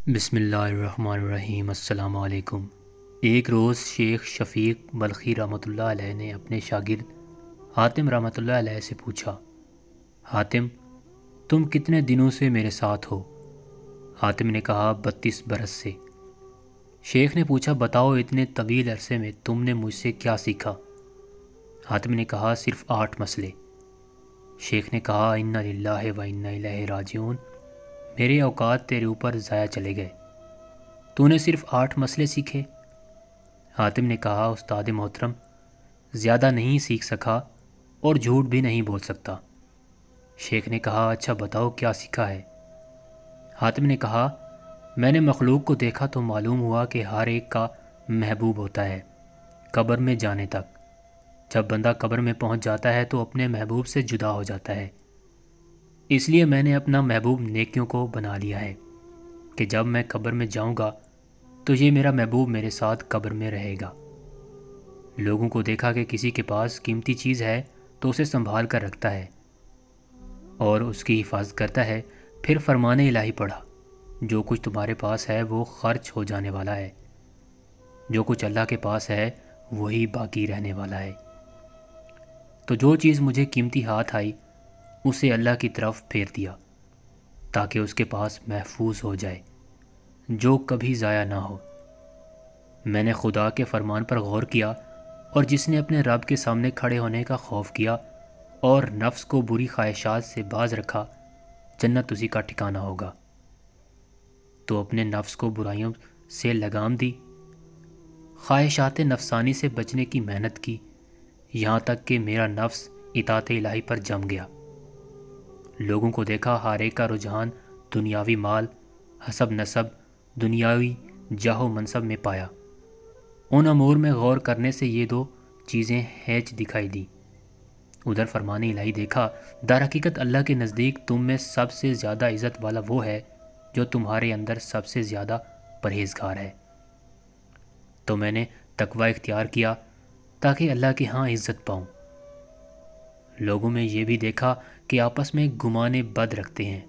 بسم اللہ الرحمن الرحیم۔ السلام علیکم۔ ایک روز شیخ شفیق بلخی رحمۃ اللہ علیہ نے اپنے شاگرد حاتم رحمۃ اللہ علیہ سے پوچھا، حاتم تم کتنے دنوں سے میرے ساتھ ہو؟ حاتم نے کہا 32 برس سے۔ شیخ نے پوچھا بتاؤ اتنے طویل عرصے میں تم نے مجھ سے کیا سیکھا؟ حاتم نے کہا صرف 8 مسئلے۔ شیخ نے کہا انا للہ و انا الیہ راجعون، میرے اوقات تیرے اوپر ضائع چلے گئے، تو نے صرف 8 مسئلے سیکھے؟ حاتم نے کہا استاد محترم زیادہ نہیں سیکھ سکا اور جھوٹ بھی نہیں بول سکتا۔ شیخ نے کہا اچھا بتاؤ کیا سیکھا ہے؟ حاتم نے کہا میں نے مخلوق کو دیکھا تو معلوم ہوا کہ ہر ایک کا محبوب ہوتا ہے قبر میں جانے تک۔ جب بندہ قبر میں پہنچ جاتا ہے تو اپنے محبوب سے جدا ہو جاتا ہے، اس لیے میں نے اپنا محبوب نیکیوں کو بنا لیا ہے کہ جب میں قبر میں جاؤں گا تو یہ میرا محبوب میرے ساتھ قبر میں رہے گا۔ لوگوں کو دیکھا کہ کسی کے پاس قیمتی چیز ہے تو اسے سنبھال کر رکھتا ہے اور اس کی حفاظت کرتا ہے، پھر فرمان الہی پڑھا جو کچھ تمہارے پاس ہے وہ خرچ ہو جانے والا ہے، جو کچھ اللہ کے پاس ہے وہی باقی رہنے والا ہے۔ تو جو چیز مجھے قیمتی ہاتھ آئی اسے اللہ کی طرف پھیر دیا تاکہ اس کے پاس محفوظ ہو جائے، جو کبھی ضائع نہ ہو۔ میں نے خدا کے فرمان پر غور کیا اور جس نے اپنے رب کے سامنے کھڑے ہونے کا خوف کیا اور نفس کو بری خواہشات سے باز رکھا، جنت اسی کا ٹھکانہ ہوگا۔ تو اپنے نفس کو برائیوں سے لگام دی، خواہشات نفسانی سے بچنے کی محنت کی، یہاں تک کہ میرا نفس اطاعت الہی پر جم گیا۔ لوگوں کو دیکھا ہر ایک کا رجحان دنیاوی مال، حسب نسب، دنیاوی جاہ و منصب میں پایا۔ ان امور میں غور کرنے سے یہ 2 چیزیں ہیچ دکھائی دی۔ ادھر فرمان الہی دیکھا، در حقیقت اللہ کے نزدیک تم میں سب سے زیادہ عزت والا وہ ہے جو تمہارے اندر سب سے زیادہ پرہیزگار ہے۔ تو میں نے تقوی اختیار کیا تاکہ اللہ کے ہاں عزت پاؤں۔ لوگوں میں یہ بھی دیکھا کہ آپس میں گمان بد رکھتے ہیں،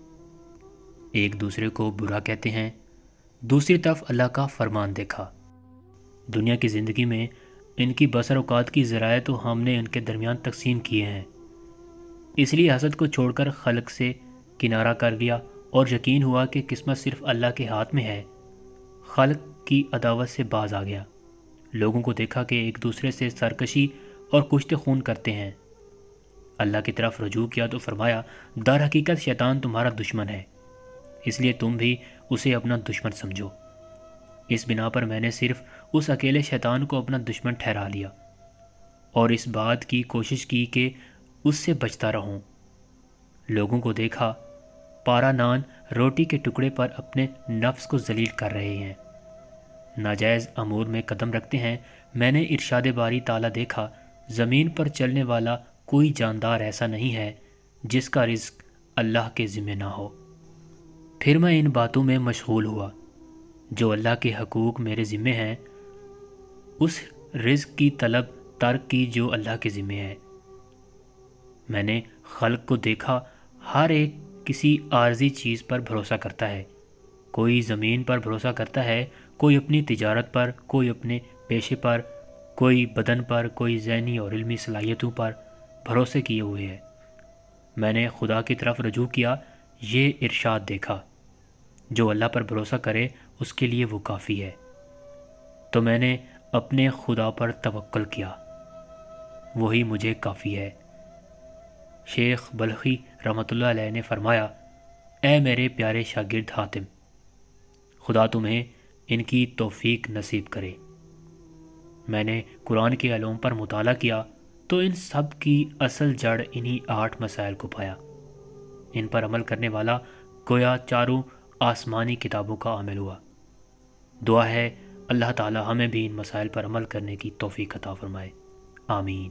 ایک دوسرے کو برا کہتے ہیں، دوسری طرف اللہ کا فرمان دیکھا۔ دنیا کی زندگی میں ان کی بسر اوقات کی ذرائع تو ہم نے ان کے درمیان تقسیم کیے ہیں، اس لیے حسد کو چھوڑ کر خلق سے کنارہ کر لیا اور یقین ہوا کہ قسمت صرف اللہ کے ہاتھ میں ہے، خلق کی عداوت سے باز آ گیا۔ لوگوں کو دیکھا کہ ایک دوسرے سے سرکشی اور کشت خون کرتے ہیں۔ اللہ کی طرف رجوع کیا تو فرمایا در حقیقت شیطان تمہارا دشمن ہے، اس لیے تم بھی اسے اپنا دشمن سمجھو۔ اس بنا پر میں نے صرف اس اکیلے شیطان کو اپنا دشمن ٹھہرا لیا اور اس بات کی کوشش کی کہ اس سے بچتا رہوں۔ لوگوں کو دیکھا پارا نان روٹی کے ٹکڑے پر اپنے نفس کو ذلیل کر رہے ہیں، ناجائز امور میں قدم رکھتے ہیں۔ میں نے ارشاد باری تعالیٰ دیکھا، زمین پر چلنے والا کوئی جاندار ایسا نہیں ہے جس کا رزق اللہ کے ذمہ نہ ہو۔ پھر میں ان باتوں میں مشغول ہوا جو اللہ کے حقوق میرے ذمہ ہیں، اس رزق کی طلب ترک کی جو اللہ کے ذمہ ہے۔ میں نے خلق کو دیکھا، ہر ایک کسی عارضی چیز پر بھروسہ کرتا ہے، کوئی زمین پر بھروسہ کرتا ہے، کوئی اپنی تجارت پر، کوئی اپنے پیشے پر، کوئی بدن پر، کوئی ذہنی اور علمی صلاحیتوں پر بھروسے کیے ہوئے ہے۔ میں نے خدا کی طرف رجوع کیا، یہ ارشاد دیکھا جو اللہ پر بھروسہ کرے اس کے لیے وہ کافی ہے۔ تو میں نے اپنے خدا پر توکل کیا، وہی مجھے کافی ہے۔ شیخ بلخی رحمۃ اللہ علیہ نے فرمایا اے میرے پیارے شاگرد حاتم، خدا تمہیں ان کی توفیق نصیب کرے۔ میں نے قرآن کے علوم پر مطالعہ کیا تو ان سب کی اصل جڑ انہی 8 مسائل کو پایا۔ ان پر عمل کرنے والا گویا 4 آسمانی کتابوں کا عامل ہوا۔ دعا ہے اللہ تعالی ہمیں بھی ان مسائل پر عمل کرنے کی توفیق عطا فرمائے، آمین۔